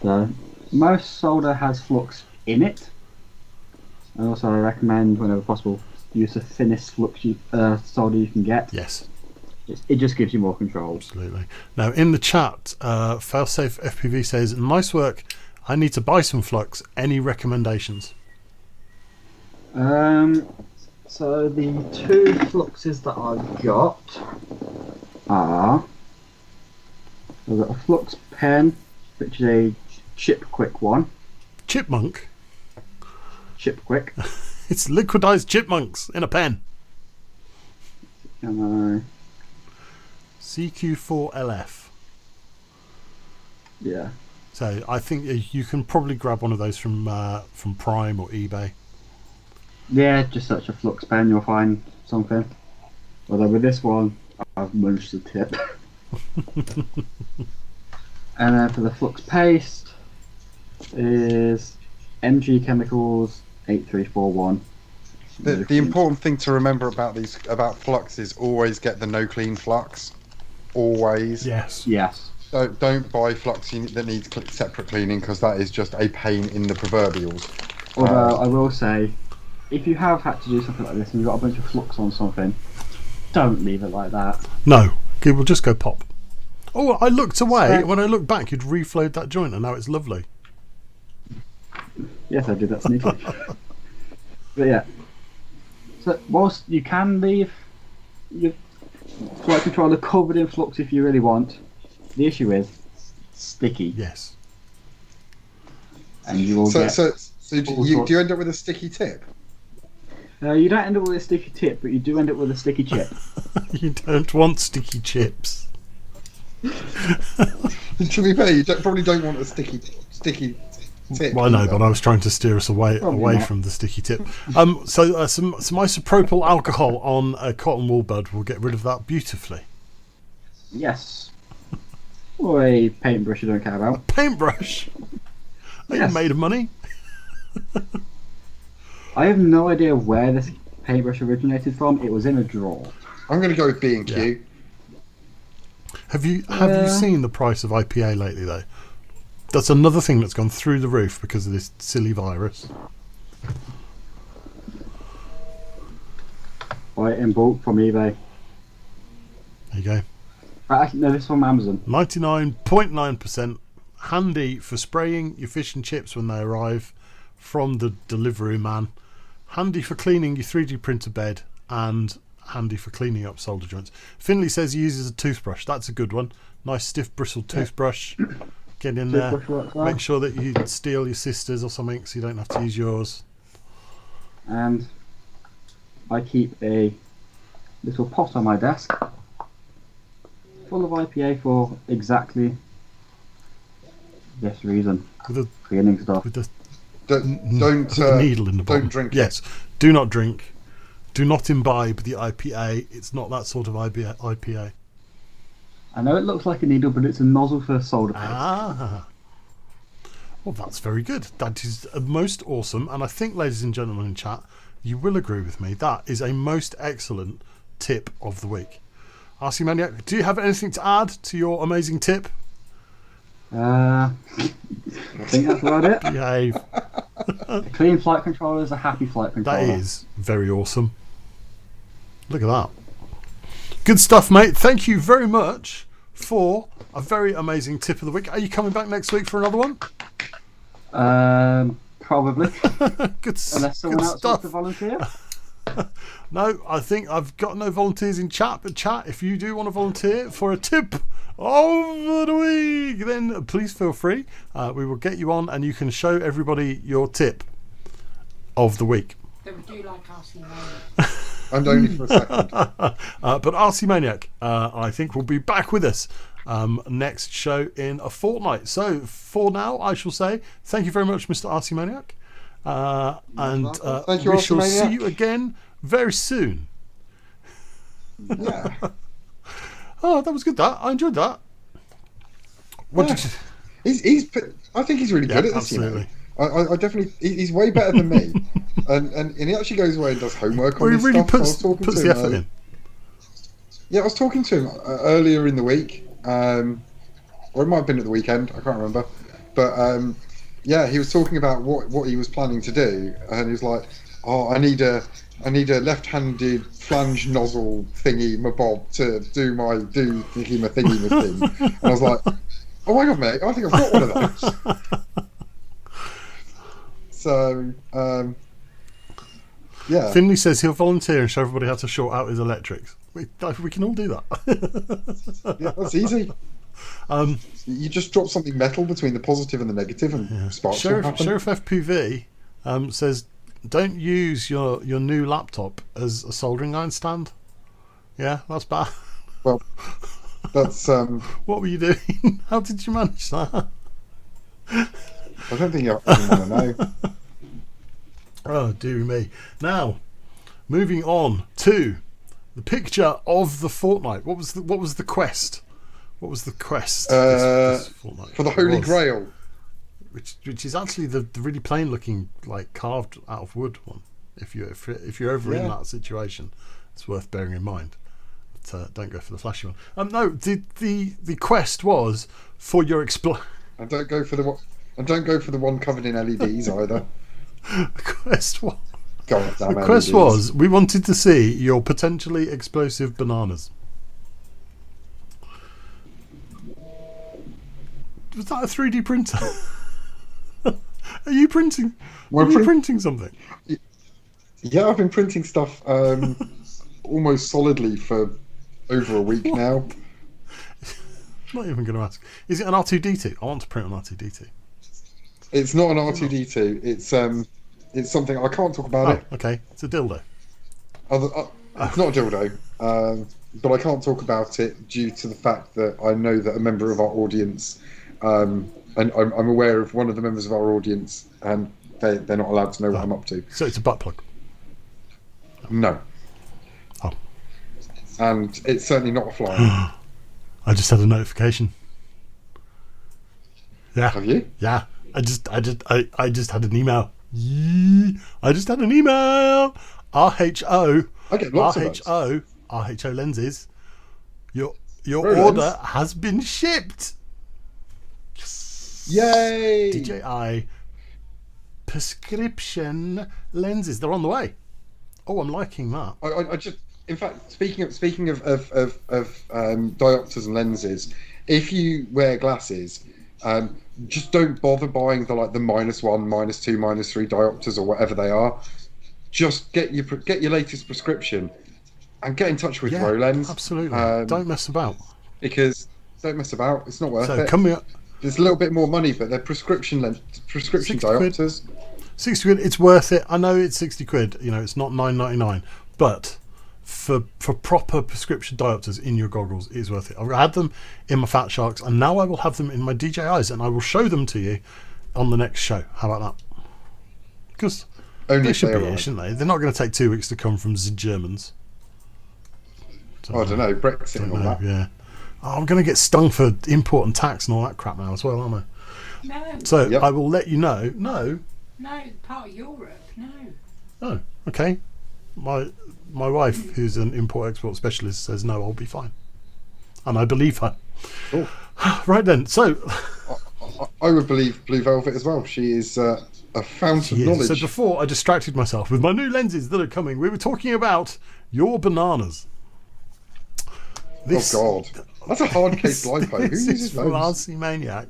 So most solder has flux in it, and also I recommend, whenever possible, use the thinnest flux solder you can get. Yes, It just gives you more control. absolutely. Now in the chat, Failsafe FPV says, nice work. I need to buy some flux. Any recommendations? So the two fluxes that I've got are, I've got a flux pen, which is a chip quick one. Chipmunk? Chip quick. It's liquidized chipmunks in a pen. And CQ4LF. yeah. So I think you can probably grab one of those from Prime or eBay. Yeah, just search a flux pen, you'll find something. Although with this one, I've munched the tip. And then for the flux paste is MG Chemicals 8341. The important thing to remember about flux is always get the no clean flux. Always. Yes. Yes. So don't buy flux that needs separate cleaning, because that is just a pain in the proverbials. Although I will say, if you have had to do something like this and you've got a bunch of flux on something, don't leave it like that. No, it will just go pop. Oh, I looked away. Right. When I looked back, you'd reflowed that joint, and now it's lovely. Yes, I did that sneakily. But yeah. So whilst you can leave your flight controller covered in flux if you really want, the issue is it's sticky, Yes. and you will So get. do you end up with a sticky tip? You don't end up with a sticky tip, but you do end up with a sticky chip. You don't want sticky chips. To be fair, you probably don't want a sticky tip. Well, I know, either. but I was trying to steer us away Probably not. from the sticky tip. So some isopropyl alcohol on a cotton wool bud will get rid of that beautifully. Yes. Or a paintbrush you don't care about. Paintbrush. Are you Yes. made of money? I have no idea where this paintbrush originated from. It was in a drawer. I'm going to go with B&Q. Have you seen the price of IPA lately though? That's another thing that's gone through the roof because of this silly virus. Buy it in bulk from eBay. There you go. Actually, no, this is from Amazon. 99.9% handy for spraying your fish and chips when they arrive from the delivery man. Handy for cleaning your 3D printer bed, and handy for cleaning up solder joints. Finley says he uses a toothbrush. That's a good one. Nice stiff bristled toothbrush. Get in there. Toothbrush works well. Make sure that you steal your sister's or something so you don't have to use yours. And I keep a little pot on my desk full of IPA for exactly this reason. With a Cleaning stuff. with the Don't with a needle in the bottom. don't drink it. Yes. Do not drink. Do not imbibe the IPA. It's not that sort of IPA. I know it looks like a needle, but it's a nozzle for solder paste. Ah. Well, that's very good. That is most awesome. And I think, ladies and gentlemen in chat, you will agree with me. That is a most excellent tip of the week. RC Maniac, do you have anything to add to your amazing tip? I think that's about it. Yay. A clean flight controller is a happy flight controller. That is very awesome. Look at that. Good stuff, mate. Thank you very much for a very amazing tip of the week. Are you coming back next week for another one? Probably. Good, Unless someone good else stuff. wants to volunteer. No, I think I've got no volunteers in chat. But chat, if you do want to volunteer for a tip of the week, then please feel free. We will get you on, and you can show everybody your tip of the week. They would do like RC Maniac. And only for a second. But RC Maniac, I think, will be back with us next show in a fortnight. So for now, I shall say thank you very much, Mr. RC Maniac. And Thank you, we RC shall Maniac. see you again very soon. Yeah. Oh, that was good. I enjoyed that. What Yeah. did you... I think he's really good at this. absolutely. You know, I definitely. He's way better than me, and he actually goes away and does homework on Well, he this really stuff. I was puts talking to the him, effort in. Yeah, I was talking to him earlier in the week, or it might have been at the weekend. I can't remember, but yeah, he was talking about what he was planning to do, and he was like, "Oh, I need a left-handed flange nozzle thingy mabob to do thingy my thing." And I was like, "Oh my god, mate! I think I've got one of those." So, yeah. Finley says he'll volunteer and show everybody how to short out his electrics. We can all do that. Yeah, that's easy. You just drop something metal between the positive and the negative, and sparks will happen. Sheriff FPV says, don't use your new laptop as a soldering iron stand. Yeah, that's bad. Well, that's. What were you doing? How did you manage that? I don't think you want to know. Oh, dear me. Now, moving on to the picture of the fortnight. What was the quest? What was the quest this fortnight? For the Holy Grail. Which is actually the really plain looking, like carved out of wood one. If you're ever in that situation, it's worth bearing in mind. But, don't go for the flashy one. No, the quest was for your And don't go for the one covered in LEDs either. The quest was. God damn The quest LEDs. was we wanted to see your potentially explosive bananas. Was that a 3D printer? Are you printing? We're Are you printing something? Yeah, I've been printing stuff almost solidly for over a week now. Not even going to ask. Is it an R2D2? I want to print an R2D2. It's not an R2D2. It's something I can't talk about it. Okay. It's a dildo. It's not a dildo, but I can't talk about it due to the fact that I know that a member of our audience, and I'm aware of one of the members of our audience, and they're not allowed to know what I'm up to. So it's a butt plug. No. Oh. And it's certainly not a fly. I just had a notification. Yeah. Have you? Yeah. I just had an email. I just had an email. RHO. I get lots of those. RHO lenses. Your Very order nice. has been shipped. Yay! DJI prescription lenses. They're on the way. Oh, I'm liking that. I just, in fact, speaking of diopters and lenses, if you wear glasses, just don't bother buying the -1, -2, -3 diopters or whatever they are. Just get your latest prescription and get in touch with Rolens. Absolutely. Don't mess about. Because don't mess about. It's not worth So it. coming up, It's a little bit more money, but they're prescription 60 quid. diopters. 60 quid. It's worth it. I know it's 60 quid. You know, it's not $9.99, but for proper prescription diopters in your goggles, it is worth it. I've had them in my Fat Sharks, and now I will have them in my DJIs, and I will show them to you on the next show. How about that? Because Only they if should they be here, arrive. shouldn't they? They're not going to take 2 weeks to come from the Germans. So, I don't know, Brexit and all no, that. yeah. Oh, I'm going to get stung for import and tax and all that crap now as well, aren't I? No, So Yep. I will let you know. No. no, part of Europe, no. Oh, okay. My wife, who's an import-export specialist, says no, I'll be fine. And I believe her. Cool. Right then, so... I would believe BlueVelvet as well. She is a fount of knowledge. So before I distracted myself with my new lenses that are coming, we were talking about your bananas. This, oh God, that's a hard case lipo. Who This uses is from those? RC Maniac.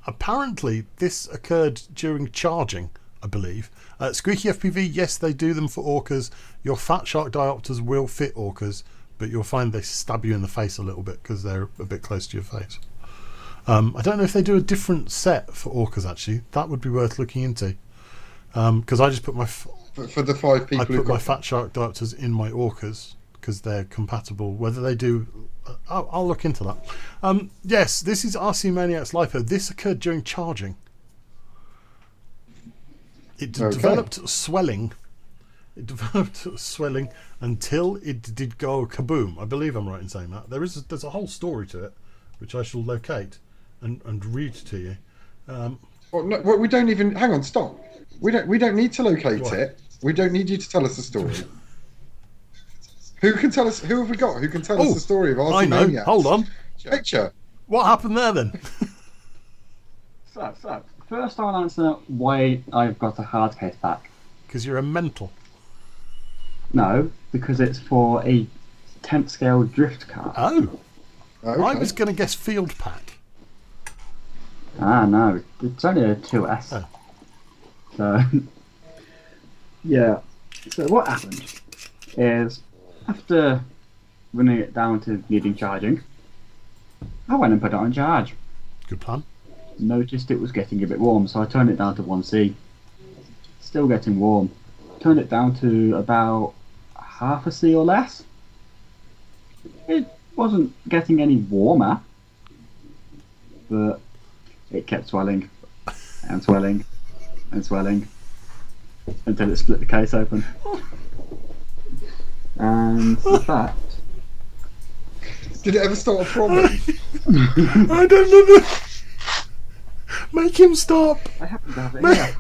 Apparently, this occurred during charging I believe. Squeaky FPV, yes, they do them for orcas. Your fat shark diopters will fit orcas, but you'll find they stab you in the face a little bit because they're a bit close to your face. I don't know if they do a different set for orcas, actually. That would be worth looking into. Because I just put my... For the 5 people I who've put my got fat shark diopters in my orcas because they're compatible. Whether they do... I'll look into that. Yes, this is RC Maniac's LiPo. This occurred during charging. It developed swelling. It developed swelling until it did go kaboom. I believe I'm right in saying that. There's a whole story to it, which I shall locate and read to you. Well, no, well, we don't even... Hang on, stop. We don't need to locate What? it. We don't need you to tell us the story. Who can tell us? Who have we got? Who can tell us the story of RC I know. Maniacs? Hold on. Picture. What happened there then? So, first I'll answer why I've got a hard case pack. Because you're a mental. No, because it's for a 10th scale drift car. Oh. Okay. I was going to guess field pack. Ah, no, it's only a 2S. Oh. So, yeah. So what happened is, after running it down to needing charging, I went and put it on charge. Good plan. Noticed it was getting a bit warm, so I turned it down to 1C. Still getting warm. Turned it down to about half a C or less. It wasn't getting any warmer, but it kept swelling and swelling and swelling until it split the case open. And the fact... Did it ever start a problem? I don't know. Make him stop. I happen to have it Make, here.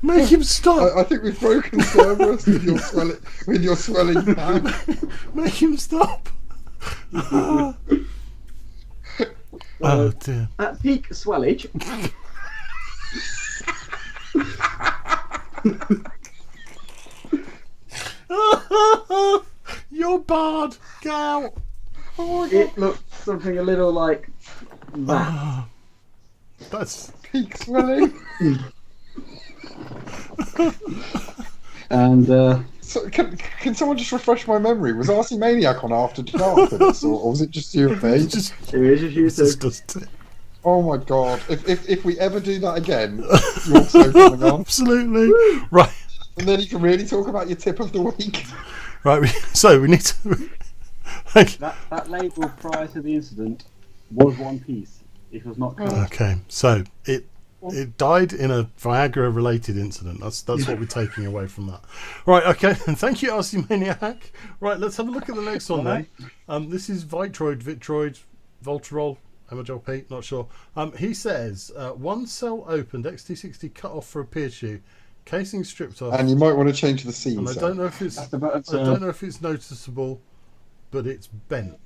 make him stop. I think we've broken Cerberus with your swelling pack. Make him stop. Oh dear. At peak swellage, You're bad. Get out. Oh my god. it looked something a little like that. That's Peak swelling. And So, can someone just refresh my memory? Was RC Maniac on after dark for this, or was it just you and me? just it is just you two. disgusting. Oh my god! If we ever do that again, you're also coming on, Absolutely. Right. and then you can really talk about your tip of the week. Right. So we need to. That label prior to the incident was one piece. It was not cut. Okay. So it died in a Viagra related incident. That's what we're taking away from that. Right, okay, and thank you, RC Maniac. Right, let's have a look at the next one then. This is Vitroid, Voltarol, Emagel P, not sure. He says, one cell opened, XT60 cut off for a peer shoe, casing stripped off. And you might want to change the scene. And I don't know if it's noticeable, but it's bent.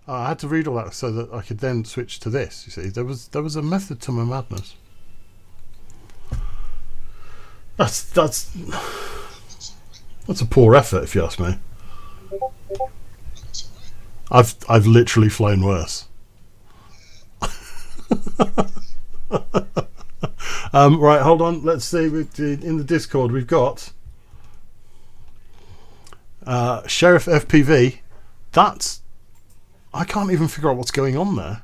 I had to read all that so that I could then switch to this. You see, there was a method to my madness. That's a poor effort, if you ask me. I've literally flown worse. Right, hold on. Let's see. In the Discord, we've got Sheriff FPV. That's... I can't even figure out what's going on there.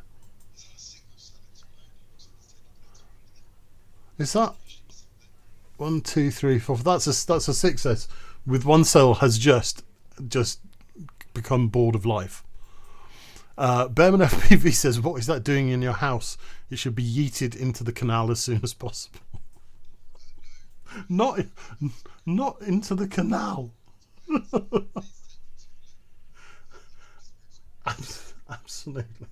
Is that 1, 2, 3, 4? That's a success. With one cell has just become bored of life. Bearman FPV says, "What is that doing in your house? It should be yeeted into the canal as soon as possible." Not into the canal. Absolutely.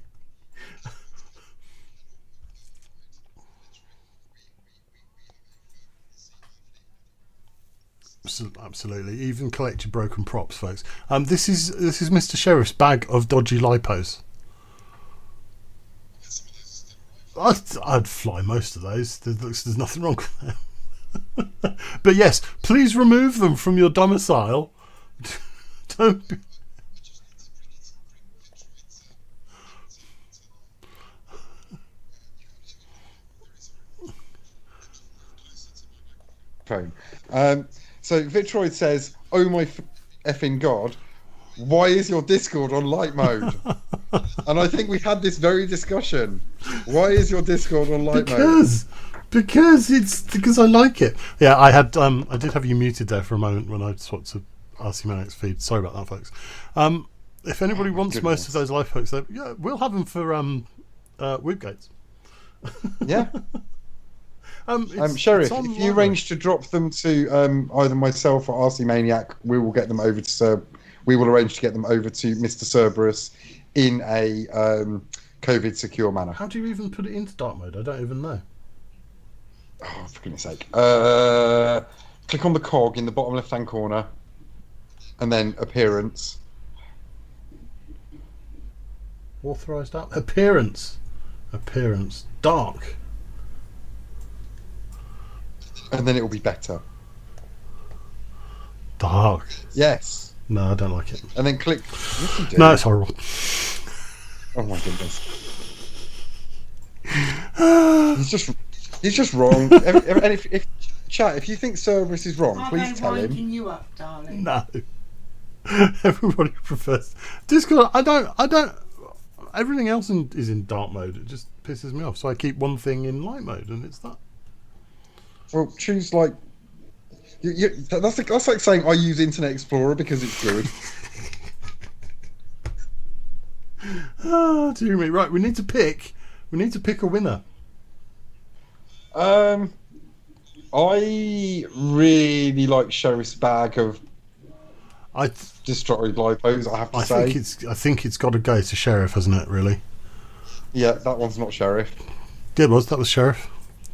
Absolutely. Even collect your broken props, folks. This is Mr. Sheriff's bag of dodgy lipos. I'd fly most of those. There's nothing wrong with them. But yes, please remove them from your domicile. Don't be... microphone. So Vitroid says, "Oh my effing god, why is your Discord on light mode?" And I think we had this very discussion. Why is your Discord on light mode? Because I like it. Yeah, I did have you muted there for a moment when I swapped to RC Manic's feed. Sorry about that, folks. If anybody wants most of those live folks, yeah, we'll have them for Whoopgates. Yeah. Sheriff, if you arrange to drop them to either myself or RC Maniac, we will get them over to we will arrange to get them over to Mr. Cerberus in a COVID secure manner. How do you even put it into dark mode? I don't even know. Oh, for goodness sake. Click on the cog in the bottom left hand corner and then appearance. Authorized app. Appearance. Dark. And then it will be better. Dark. Yes. No, I don't like it. And then click. Yes, you do. No, it's horrible. Oh my goodness. He's just wrong. And if chat, if you think Cerberus is wrong, please tell him. You up, darling. No. Everybody prefers Discord. I don't. Everything else is in dark mode. It just pisses me off. So I keep one thing in light mode, and it's that. Well, choose like. That's like saying I use Internet Explorer because it's good. Oh, dear me. Right, we need to pick a winner. I really like Sheriff's bag of destroyed lipos. I have to say. I think it's got to go to Sheriff, hasn't it? Really? Yeah, that one's not Sheriff. Yeah, that was Sheriff.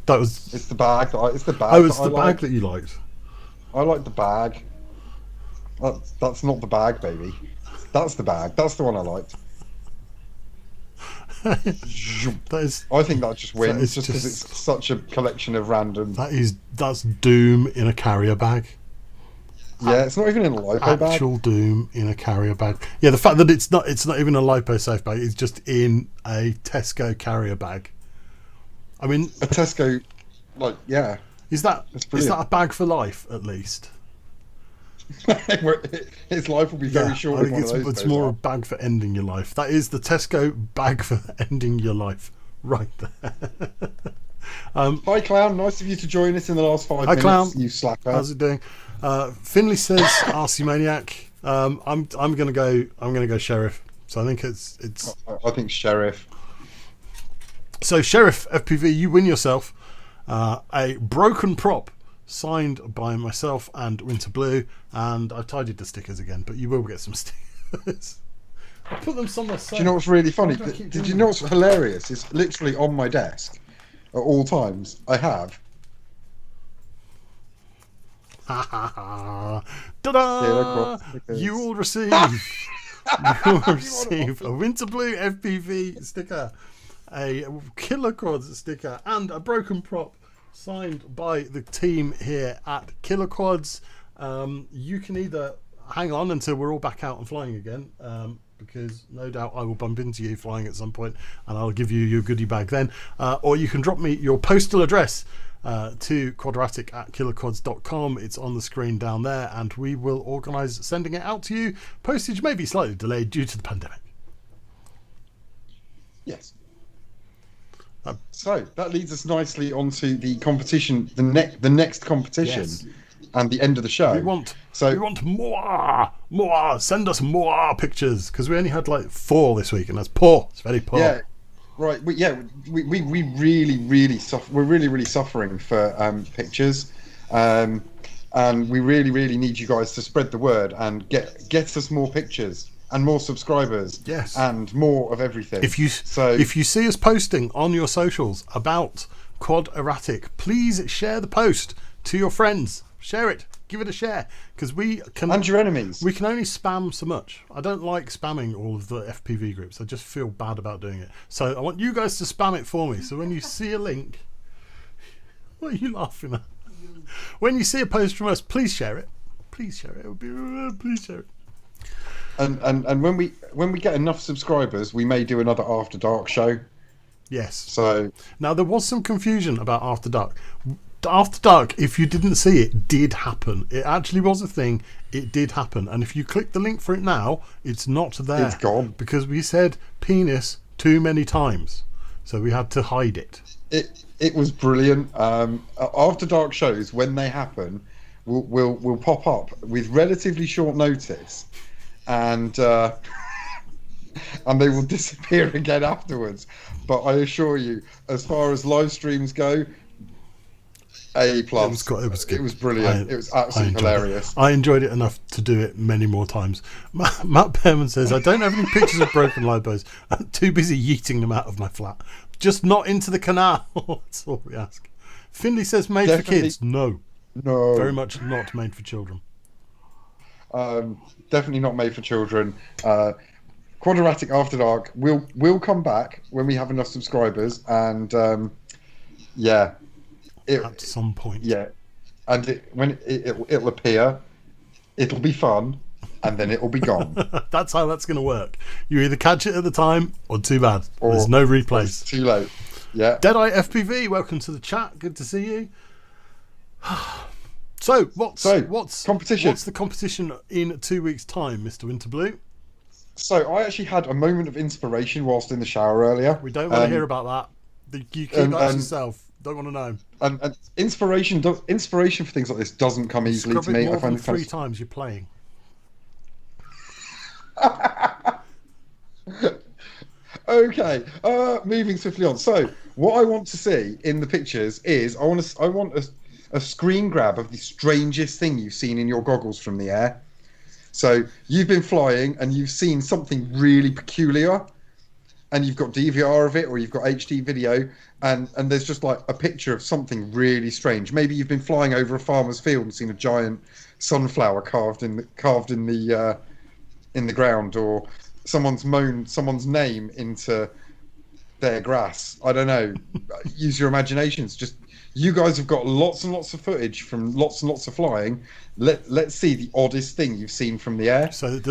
It's the bag. It's the bag. Oh, it's the bag that you liked. I like the bag. That's not the bag, baby. That's the bag. That's the one I liked. I think that just wins, just because it's such a collection of random. That's Doom in a carrier bag. Yeah, it's not even in a lipo bag. Actual Doom in a carrier bag. Yeah, the fact that it's not even a lipo safe bag. It's just in a Tesco carrier bag. I mean, a Tesco, yeah. Is that a bag for life at least? His life will be very short. I think it's more a bag for ending your life. That is the Tesco bag for ending your life, right there. Hi, Clown. Nice of you to join us in the last 5 minutes. Hi, Clown. You slacker. How's it doing? Finley says RC Maniac. I'm gonna go Sheriff. So I think it's. I think Sheriff. So Sheriff FPV, you win yourself a broken prop signed by myself and Winter Blue, and I've tidied the stickers again, but you will get some stickers. I'll put them somewhere safe. Do you know what's really funny? Did you know what's hilarious? It's literally on my desk at all times. I have. Ta-da! You will receive a Winter Blue FPV sticker, a Killer Quads sticker, and a broken prop signed by the team here at Killer Quads. You can either hang on until we're all back out and flying again, because no doubt I will bump into you flying at some point and I'll give you your goodie bag then, or you can drop me your postal address to quadratic@killerquads.com. It's on the screen down there, and we will organise sending it out to you. Postage may be slightly delayed due to the pandemic. Yes. So that leads us nicely onto the competition, the next competition, yes, and the end of the show. We want more. Send us more pictures, because we only had 4 this week, and that's poor. It's very poor. Yeah, right. We we're really suffering for pictures, and we really need you guys to spread the word and get us more pictures. And more subscribers, yes, and more of everything. If you see us posting on your socials about KWADeRATIC, please share the post to your friends. Share it, give it a share, because and your enemies. We can only spam so much. I don't like spamming all of the FPV groups. I just feel bad about doing it. So I want you guys to spam it for me. So when you see a link, what are you laughing at? When you see a post from us, please share it. Please share it. It would be please share it. And when we get enough subscribers, we may do another After Dark show. Yes. So now there was some confusion about After Dark. After Dark, if you didn't see it, did happen. It actually was a thing. It did happen. And if you click the link for it now, it's not there. It's gone. Because we said penis too many times. So we had to hide it. It was brilliant. After Dark shows, when they happen, will pop up with relatively short notice, and and they will disappear again afterwards. But I assure you, as far as live streams go, A+. It was good. It was brilliant. It was absolutely hilarious. I enjoyed it enough to do it many more times. Matt Pearman says, I don't have any pictures of broken lipos. I'm too busy yeeting them out of my flat. Just not into the canal. That's all we ask. Finley says, made for kids. No. Very much not made for children. Definitely not made for children. KWADeRATIC After Dark will come back when we have enough subscribers, and at some point. Yeah, and when it'll appear, it'll be fun, and then it'll be gone. That's how that's going to work. You either catch it at the time, or too bad. There's no replays. It's too late. Yeah. Deadeye FPV, welcome to the chat. Good to see you. So what's competition? What's the competition in 2 weeks' time, Mr. Winterblue? So I actually had a moment of inspiration whilst in the shower earlier. We don't want to hear about that. You keep that to yourself. Don't want to know. And inspiration for things like this doesn't come easily to me. More than 3 times you're playing. Okay, moving swiftly on. So what I want to see in the pictures is I want a screen grab of the strangest thing you've seen in your goggles from the air. So you've been flying and you've seen something really peculiar, and you've got DVR of it, or you've got HD video, and there's just like a picture of something really strange. Maybe you've been flying over a farmer's field and seen a giant sunflower carved in the ground, or someone's mown someone's name into their grass. I don't know. Use your imaginations. Just, you guys have got lots and lots of footage from lots and lots of flying. Let's see the oddest thing you've seen from the air. So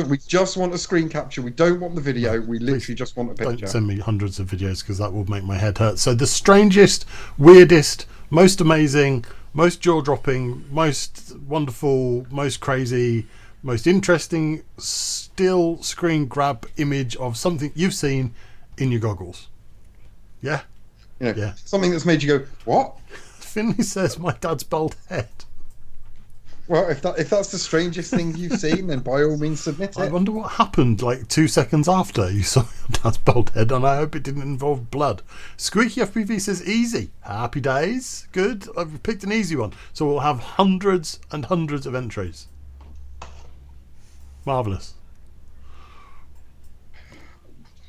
we just want a screen capture. We don't want the video. We literally just want a picture. Don't send me hundreds of videos, because that will make my head hurt. So the strangest, weirdest, most amazing, most jaw-dropping, most wonderful, most crazy, most interesting still screen grab image of something you've seen in your goggles. Yeah? Yeah. Something that's made you go, what? Finley says, my dad's bald head. Well, if that's the strangest thing you've seen, then by all means submit it. I wonder what happened like 2 seconds after you saw your dad's bald head, and I hope it didn't involve blood. Squeaky FPV says, easy. Happy days. Good. I've picked an easy one. So we'll have hundreds and hundreds of entries. Marvellous.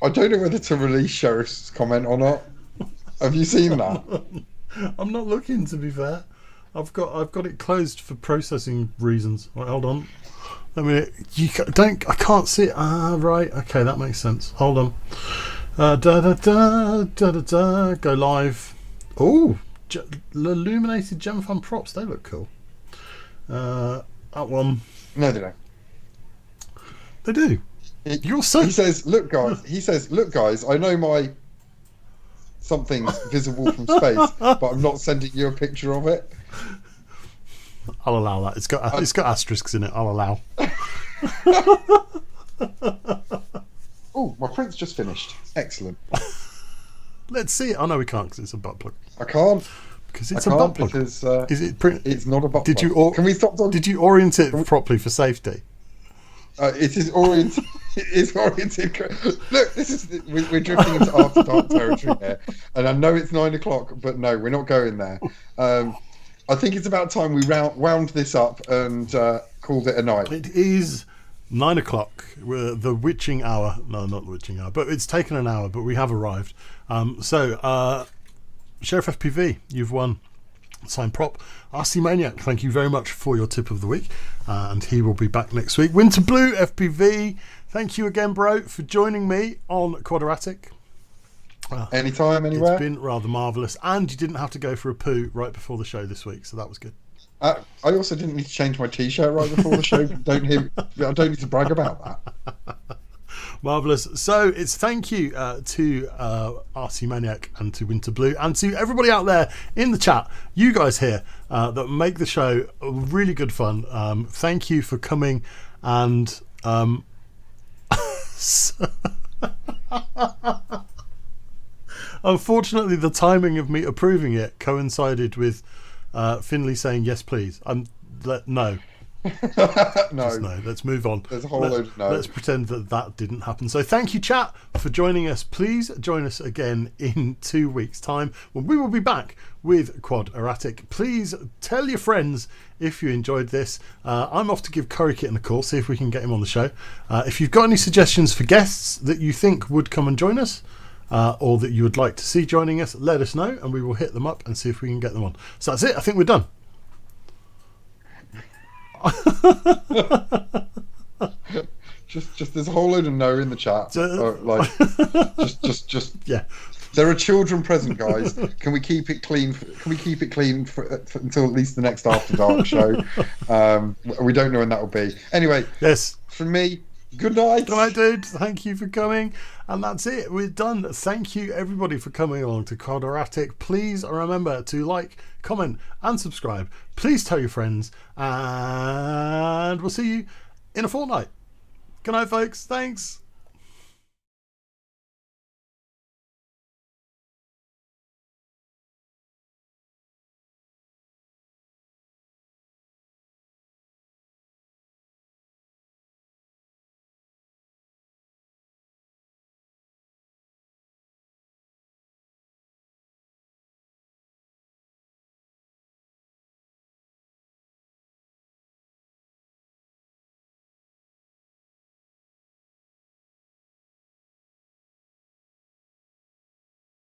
I don't know whether to release Sheriff's comment or not. Have you seen that? I'm not looking, to be fair. I've got it closed for processing reasons. Right, hold on. I mean, I can't see it. Right. Okay, that makes sense. Hold on. Go live. Oh, illuminated Gemfun props. They look cool. That one. No, they don't. They do. You're so. He says, "Look, guys. I know my something's visible from space, but I'm not sending you a picture of it." I'll allow that. It's got asterisks in it. I'll allow. Oh, my print's just finished. Excellent. Let's see it. Oh no, we can't, because it's a butt plug. I can't. Because it's a butt plug. Because, is it print? It's not a butt plug. Can we stop? Did you orient it properly for safety? It is oriented. It is oriented. Look, we're drifting into After Dark territory here, and I know it's 9 o'clock, but no, we're not going there. I think it's about time we wound this up and called it a night. It is 9 o'clock. We're the witching hour. No, not the witching hour, but it's taken an hour, but we have arrived. So, Sheriff FPV, you've won signed prop. RC Maniac, thank you very much for your tip of the week, and he will be back next week. wyntrblueFPV, thank you again, bro, for joining me on KWADeRATIC. Anytime, anywhere. It's been rather marvellous, and you didn't have to go for a poo right before the show this week, so that was good. I also didn't need to change my t-shirt right before the show. I don't need to brag about that. Marvellous. So it's thank you to RC Maniac and to Winter Blue and to everybody out there in the chat, you guys here that make the show really good fun. Thank you for coming and unfortunately the timing of me approving it coincided with Finley saying yes please. No. No. Just no. Let's move on. There's a whole load of no. Let's pretend that didn't happen. So thank you, chat, for joining us. Please join us again in 2 weeks' time when we will be back with KWADeRATIC. Please tell your friends if you enjoyed this. I'm off to give Curry Kitten a call, see if we can get him on the show. If you've got any suggestions for guests that you think would come and join us, or that you would like to see joining us, let us know and we will hit them up and see if we can get them on. So that's it. I think we're done. just there's a whole load of no in the chat. Just yeah. There are children present, guys. Can we keep it clean? Can we keep it clean until at least the next After Dark show? We don't know when that will be. Anyway, yes. From me, good night. Good night, dude. Thank you for coming. And that's it. We're done. Thank you, everybody, for coming along to KWADeRATIC. Please remember to like, comment, and subscribe. Please tell your friends. And we'll see you in a fortnight. Good night, folks. Thanks.